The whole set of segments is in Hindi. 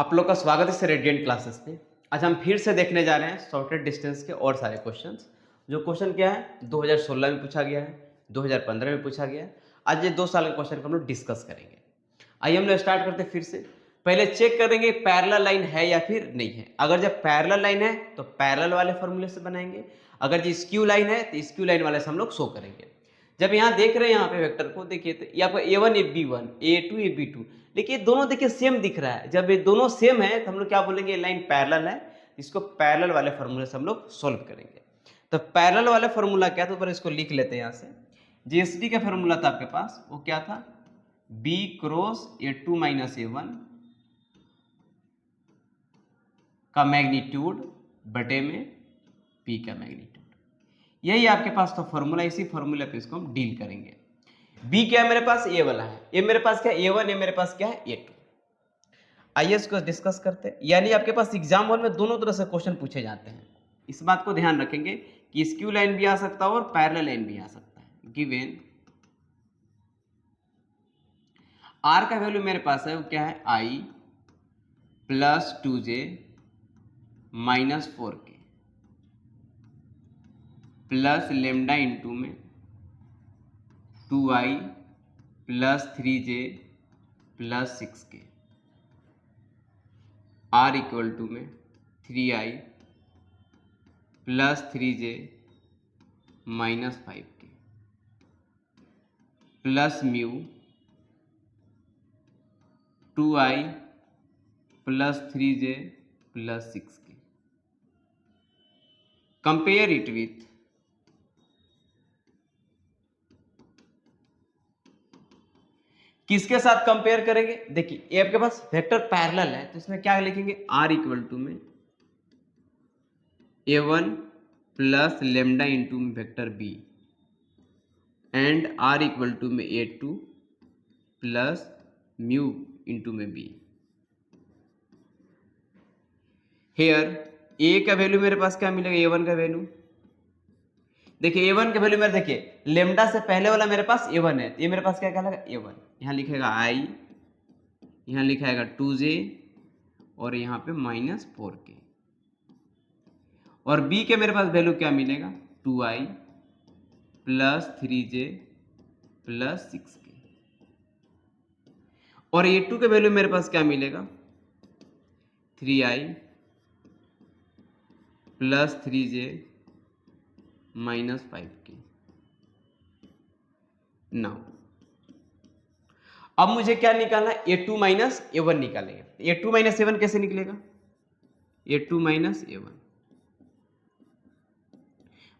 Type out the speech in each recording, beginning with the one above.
आप लोग का स्वागत है सर रेडिएंट क्लासेस पे। आज हम फिर से देखने जा रहे हैं शॉर्टेड डिस्टेंस के और सारे क्वेश्चंस। जो क्वेश्चन क्या है 2016 में पूछा गया है, 2015 में पूछा गया है। आज ये 2 साल के क्वेश्चन को हम लोग डिस्कस करेंगे। आइए हम लोग स्टार्ट करते हैं फिर से। पहले चेक करेंगे पैरेलल लाइन है या फिर नहीं है। अगर जब पैरेलल लाइन है तो पैरेलल वाले फॉर्मूले से बनाएंगे, अगर जो स्क्यू लाइन है तो स्क्यू लाइन वाले से हम लोग शो करेंगे। जब यहाँ देख रहे हैं यहाँ पे वेक्टर को देखिए तो ये आपका a1 ये b1 a2 ये b2, देखिए दोनों देखिए सेम दिख रहा है। जब ये दोनों सेम है तो हम लोग क्या बोलेंगे, लाइन पैरेलल है। इसको पैरेलल वाले फॉर्मूले से हम लोग सोल्व करेंगे। तो पैरेलल वाले फॉर्मूला क्या था, ऊपर इसको लिख लेते हैं यहाँ से। जीएसडी का फॉर्मूला था आपके पास, वो क्या था, b cross a2 minus a1 का मैग्नीट्यूड बटे में p का मैग्नीट्यूड। यही आपके पास तो फॉर्मूला, इसी फॉर्मूले पे इसको हम डील करेंगे। b क्या है मेरे पास, a वाला है, a मेरे पास क्या है a1, a मेरे पास क्या है a2। आइए इसको डिस्कस करते हैं। यानी आपके पास एग्जाम हॉल में दोनों तरह से क्वेश्चन पूछे जाते हैं। इस बात को ध्यान रखेंगे कि स्क्यू लाइन भी आ सकता है और पैरेलल लाइन भी आ सकता है। गिवन r का वैल्यू मेरे पास है वो क्या है, i plus 2j minus 4k plus lambda into में 2i plus 3j plus 6k, r equal to में 3i plus 3j minus 5k plus mu 2i plus 3j plus 6k। Compare it with किसके साथ कंपेयर करेंगे, देखिए ये आपके पास वेक्टर पैरेलल है तो इसमें क्या लिखेंगे, r इक्वल टू में a1 प्लस लेमडा इंटू में vector b and r equal to में a2 प्लस म्यू इंटू में b। हेयर a का वैल्यू मेरे पास क्या मिलेगा, a1 का वैल्यू, देखिए a1 का वैल्यू मेरे, देखिए लेमडा से पहले वाला मेरे पास a1 है, ये मेरे पास क्या कहलाएगा a1। यहाँ लिखेगा i, यहाँ लिखाएगा 2j और यहाँ पे माइनस 4k। और b के मेरे पास वैल्यू क्या मिलेगा, 2i plus 3j plus 6k। और a2 के वैल्यू मेरे पास क्या मिलेगा, 3i plus 3j minus 5k। Now अब मुझे क्या निकालना है, a2 माइनस a1 निकालेंगे। a2 माइनस a1 कैसे निकलेगा, a2 माइनस a1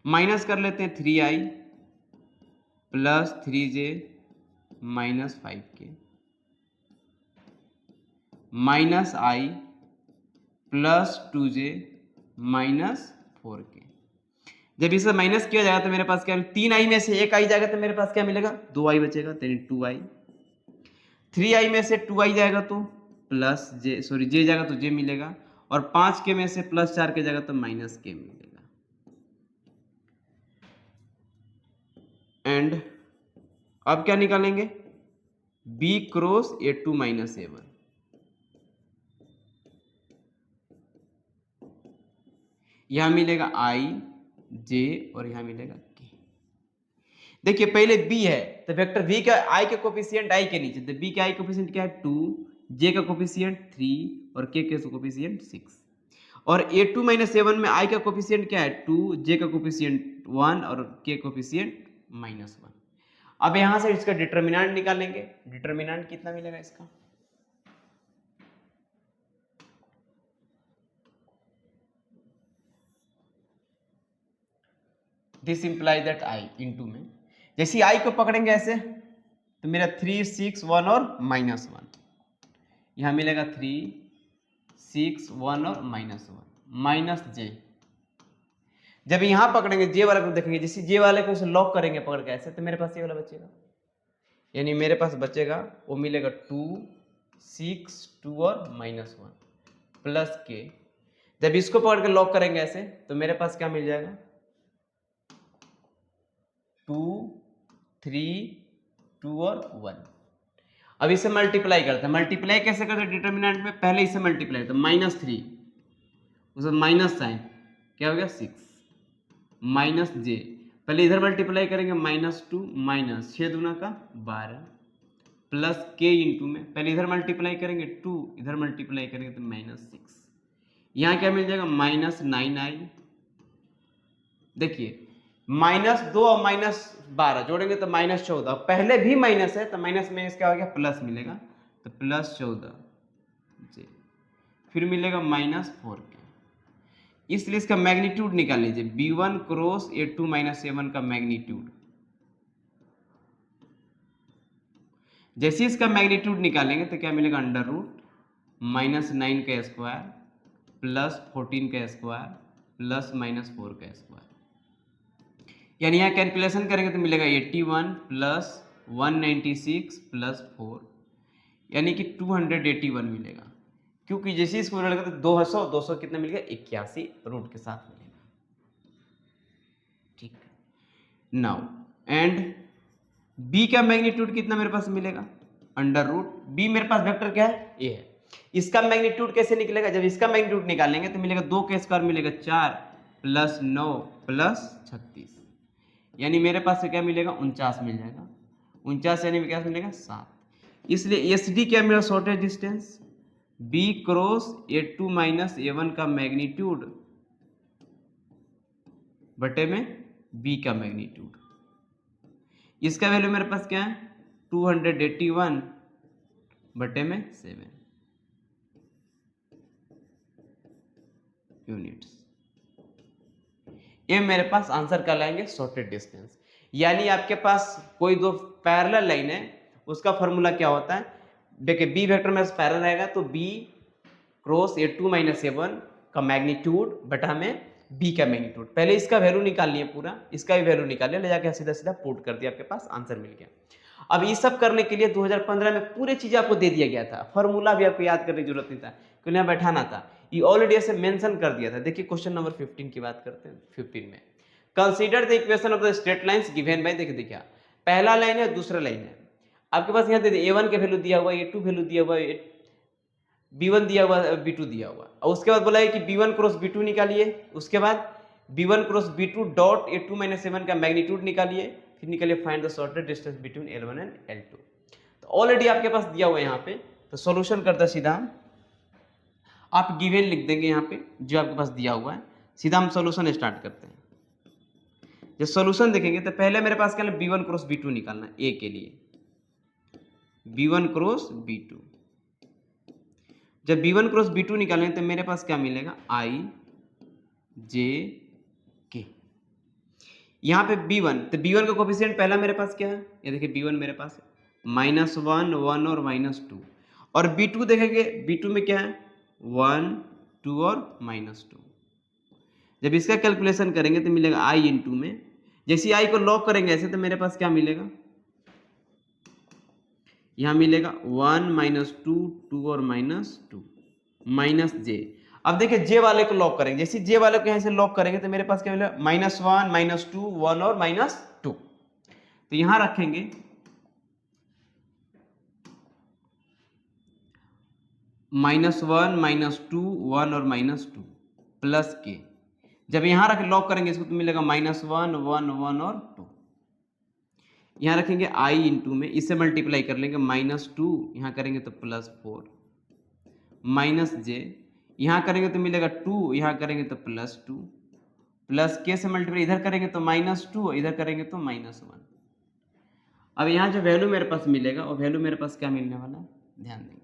माइनस कर लेते हैं 3i plus 3j minus 5k minus i plus 2j minus 4k। जब इसे माइनस किया जाएगा तो मेरे पास क्या, 3i में से 1i जाएगा तो मेरे पास क्या मिलेगा, 2i बचेगा, यानी 2i। 3i में से 2i जाएगा तो प्लस j, सॉरी j जाएगा तो j मिलेगा। और 5k में से प्लस 4k जाएगा तो माइनस k मिलेगा। एंड अब क्या निकालेंगे, b cross a2 minus a1, यहां मिलेगा i j और यहां मिलेगा k। देखिए पहले b है तो वेक्टर v का i के कोफिशिएंट i के नीचे, तो b का i कोफिशिएंट क्या है 2, j का कोफिशिएंट 3 और k के कोफिशिएंट 6। और a2 माइनस a1 में i का कोफिशिएंट क्या है 2, j का कोफिशिएंट 1 और k कोफिशिएंट माइनस 1। अब यहां से इसका डिटर्मिनेंट निकालेंगे। डिटर्मिनेंट कितना मिलेगा इसका, this implies that i into में, जैसे i को पकड़ेंगे ऐसे तो मेरा 3, 6, 1 और माइनस 1, यहां मिलेगा 3, 6, 1 और माइनस 1 माइनस j। जब यहां पकड़ेंगे j वाले को देखेंगे, जैसे j वाले को लॉक करेंगे पकड़ के ऐसे तो मेरे पास ये वाला बचेगा, यानी मेरे पास बचेगा वो मिलेगा 2, 6, 2 और माइनस 1 प्लस k। जब इसको पकड़ के लॉक करेंगे ऐसे तो मेरे पास क्या मिल जाएगा, 2, 3, 2 और 1। अब इसे मल्टीप्लाई करते हैं। मल्टीप्लाई कैसे करते हैं डिटर्मिनेंट में? पहले इसे मल्टीप्लाई तो -3, उसमें माइनस साइन, क्या हो गया 6, माइनस जे, पहले इधर मल्टीप्लाई करेंगे -2 माइनस 6 दूना का 12 प्लस के इंटू में पहले इधर मल्टीप्लाई करेंगे 2, इधर मल्टीप्लाई करेंगे तो -6, यहाँ क्या मिल जाएगा -9i। देखिए -2 और -12 जोड़ेंगे तो -14, पहले भी माइनस है तो माइनस में क्या हो गया प्लस मिलेगा, तो +14 जी, फिर मिलेगा -4 के। इसलिए इसका मैग्नीट्यूड निकाल लीजिए, b1 क्रॉस a2 - a1 का मैग्नीट्यूड। जैसे इसका मैग्नीट्यूड निकालेंगे तो क्या मिलेगा √-9 का स्क्वायर प्लस 14 का स्क्वायर प्लस -4 का स्क्वायर, यानी यहाँ कैलकुलेशन करेंगे तो मिलेगा 81 प्लस 196 प्लस 4, यानी कि 281 मिलेगा। क्योंकि जैसे इसको लड़ेगा तो 200 कितना मिल गया 81 रूट के साथ मिलेगा। ठीक है, नाउ एंड b का मैग्नीट्यूड कितना मेरे पास मिलेगा √b, मेरे पास वेक्टर क्या है a है, इसका मैग्नीट्यूड कैसे निकलेगा? जब इसका मैग्नीट्यूड निकालेंगे तो मिलेगा 2 का स्क्वायर मिलेगा 4 प्लस 9 प्लस 36, यानी मेरे पास से क्या मिलेगा 49 मिल जाएगा। 49 यानी क्या मिलेगा 7। इसलिए SD क्या मिलेगा shortage distance, b cross a2 - a1 का मैग्नीट्यूड बटे में b का मैग्नीट्यूड। इसका वैल्यू मेरे पास क्या है 281 बटे में 7 यूनिट्स। ये मेरे पास आंसर कर लाएंगे शॉर्टेड डिस्टेंस। यानी आपके पास कोई दो पैरेलल लाइन है, उसका फॉर्मूला क्या होता है? देखिए बी वेक्टर में पैरेलल रहेगा तो b क्रॉस a2 - a1 का मैग्नीट्यूड बटा में b का मैग्नीट्यूड। पहले इसका वैल्यू निकाल लिए, पूरा इसका भी वैल्यू निकाल लिया, ले जाके सीधा सीधा पुट कर दिया, आपके पास आंसर मिल गया। अब ये सब करने के लिए 2015 में पूरी चीजें आपको दे दिया गया था, फॉर्मूला भी आपको याद करने की जरूरत नहीं था, क्योंकि यहाँ बैठाना था, ये ऑलरेडी ऐसे मेंशन कर दिया था। देखिए क्वेश्चन नंबर 15 की बात करते हैं। 15 में consider the equation of the straight lines given by, देखिए पहला लाइन है दूसरा लाइन है, आपके पास यहाँ दे दिया a1 के वैल्यू दिया हुआ है, a2 वैल्यू दिया हुआ है, b1 दिया हुआ है, b2 दिया हुआ है, और उसके बाद बोला है कि b1 क्रॉस b2 निकालिए, उसके बाद b1 cross b2 dot a2 - a1 का मैग्नीट्यूड निकालिए, फिर निकालिए find the shortest distance between L1 and L2। तो ऑलरेडी आपके पास दिया हुआ है यहाँ पे, तो सॉल्यूशन करता सीधा हम, आप गिवन लिख देंगे यहाँ पे जो आपके पास दिया हुआ है, सीधा हम सॉल्यूशन स्टार्ट करते हैं। जब सॉल्यूशन देखेंगे तो पहले मेरे पास क्या है b1 क्रॉस b2 निकालना है, a के लिए b1 क्रॉस b2। जब b1 क्रॉस b2 निकालेंगे तो मेरे पास क्या मिलेगा i j k। यहाँ पे b1, तो b1 का कोफिशिएंट पहला मेरे पास क्या है, ये देखिए b1 मेरे पास -1 1 और -2, और b2 देखेंगे b2 में क्या है 1 2 और -2। जब इसका कैलकुलेशन करेंगे तो मिलेगा i इंटू में, जैसे i को लॉक करेंगे ऐसे तो मेरे पास क्या मिलेगा, यहाँ मिलेगा 1 -2 2 और -2 -j। अब देखिए जे वाले को लॉक करेंगे, जैसे जे वाले को यहाँ से लॉक करेंगे तो मेरे पास क्या मिलेगा -1 -2 1 और -2। तो यहां रखेंगे -1 -2 1 और -2 प्लस के। जब यहां रख लॉक करेंगे इसको तो मिलेगा -1 1 1 और 2। यहां रखेंगे i इंटू में, इससे मल्टीप्लाई कर लेंगे -2 यहां करेंगे तो +4 -j, यहां करेंगे तो मिलेगा 2, यहां करेंगे तो +2 प्लस के से मल्टीप्लाई इधर करेंगे तो -2, इधर करेंगे तो -1। अब यहाँ जो वैल्यू मेरे पास मिलेगा वो वैल्यू मेरे पास क्या मिलने वाला है, ध्यान देंगे।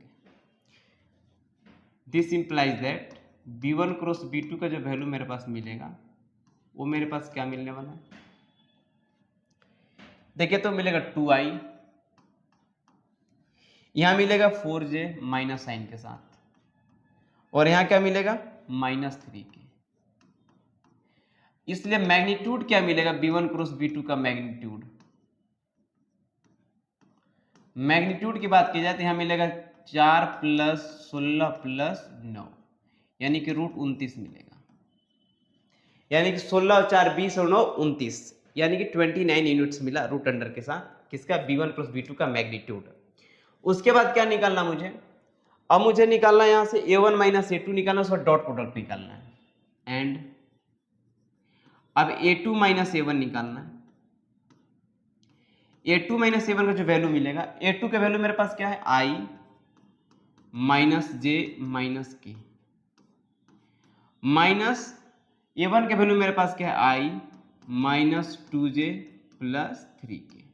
This implies that b1 cross b2 का जो वैल्यू मेरे पास मिलेगा वो मेरे पास क्या मिलने वाला है, देखिए तो मिलेगा 2i, यहां मिलेगा 4j माइनस साइन के साथ, और यहां क्या मिलेगा -3k। इसलिए मैग्नीट्यूड क्या मिलेगा b1 क्रॉस b2 का मैग्नीट्यूड, मैग्नीट्यूड की बात की जाए तो यहां मिलेगा 4 + 16 + 9 यानी कि √29 मिलेगा, यानी कि 16 और 4 20 और 9 29, यानी कि 29 यूनिट्स मिला रूट अंडर के साथ, किसका b1 क्रॉस b2 का मैग्नीट्यूड। उसके बाद क्या निकालना मुझे, अब मुझे निकालना है यहाँ से a1 माइनस a2 निकालना, उसका डॉट प्रोडक्ट निकालना है, एंड अब a2 माइनस a1 निकालना है। a2 माइनस a1 का जो वैल्यू मिलेगा, a2 का वैल्यू मेरे पास क्या है, i माइनस जे माइनस के, माइनस a1 का वैल्यू मेरे पास क्या है, i minus 2j plus 3k।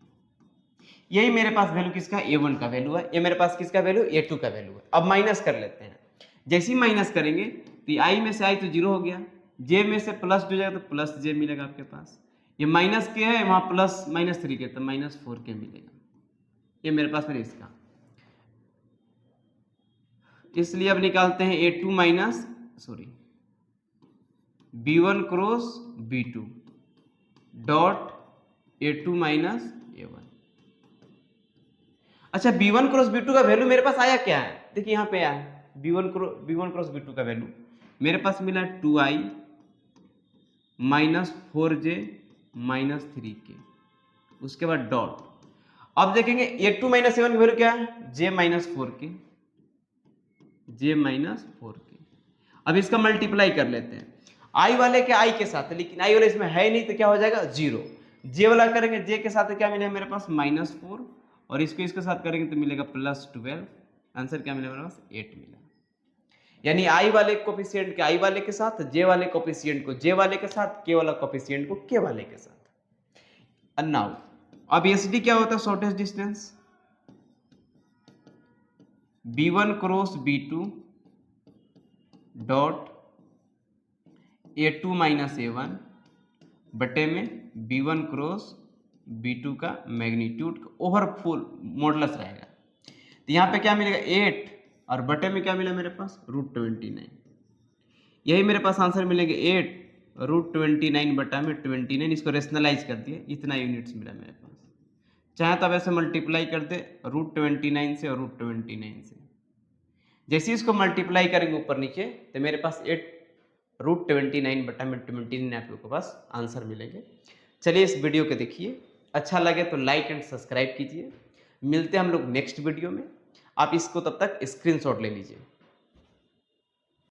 यही मेरे पास वैल्यू किसका, a1 का वैल्यू है, ये मेरे पास किसका वैल्यू, a2 का वैल्यू है। अब माइनस कर लेते हैं, जैसे ही माइनस करेंगे तो i में से i तो 0 हो गया, j में से प्लस हो जाएगा तो प्लस j मिलेगा आपके पास, ये माइनस के है वहाँ प्लस माइनस 3 के तो माइनस 4k मिलेगा, ये मेरे पास फिर इसका। इसलिए अब निकालते हैं a2 minus b1 cross b2 dot a2 minus a1। अच्छा b1 क्रॉस b2 का वैल्यू मेरे पास आया क्या है, देखिए यहाँ पे आया है b1 क्रॉस b2 का वैल्यू मेरे पास मिला 2i minus 4j minus 3k, उसके बाद डॉट। अब देखेंगे a2 माइनस a1 की वैल्यू क्या है, j minus 4k, j minus 4k। अब इसका मल्टीप्लाई कर लेते हैं, i वाले के i के साथ, लेकिन i वाले इसमें है नहीं तो क्या हो जाएगा 0, j वाला करेंगे j के साथ क्या मिलेगा मेरे पास -4, और इसको इसके साथ करेंगे तो मिलेगा +12, आंसर क्या मिलेगा मेरे पास 8 मिलेगा। यानी i वाले कोफिशिएंट के i वाले के साथ, j वाले कोफिशिएंट को j वाले के साथ, k वाला कोफिशिएंट को k वाले के साथ। एंड नाउ अब SD क्या होता है, shortest distance, b1 cross b2 dot a2 minus a1 बटे में b1 क्रॉस b2 का मैग्नीट्यूड ओवर फुल मॉडुलस रहेगा, तो यहाँ पे क्या मिलेगा 8 और बटे में क्या मिला मेरे पास √29, यही मेरे पास आंसर मिलेंगे 8 √29 बटा में 29, इसको रेशनलाइज कर दिए, इतना यूनिट्स मिला मेरे पास। चाहे तो आप ऐसे मल्टीप्लाई कर दे √29 से और √29 से, जैसे इसको मल्टीप्लाई करेंगे ऊपर नीचे तो मेरे पास 8 √29 बटा में 29 आपके पास आंसर मिलेंगे। चलिए इस वीडियो को देखिए, अच्छा लगे तो लाइक एंड सब्सक्राइब कीजिए। मिलते हैं हम लोग नेक्स्ट वीडियो में, आप इसको तब तक स्क्रीनशॉट ले लीजिए।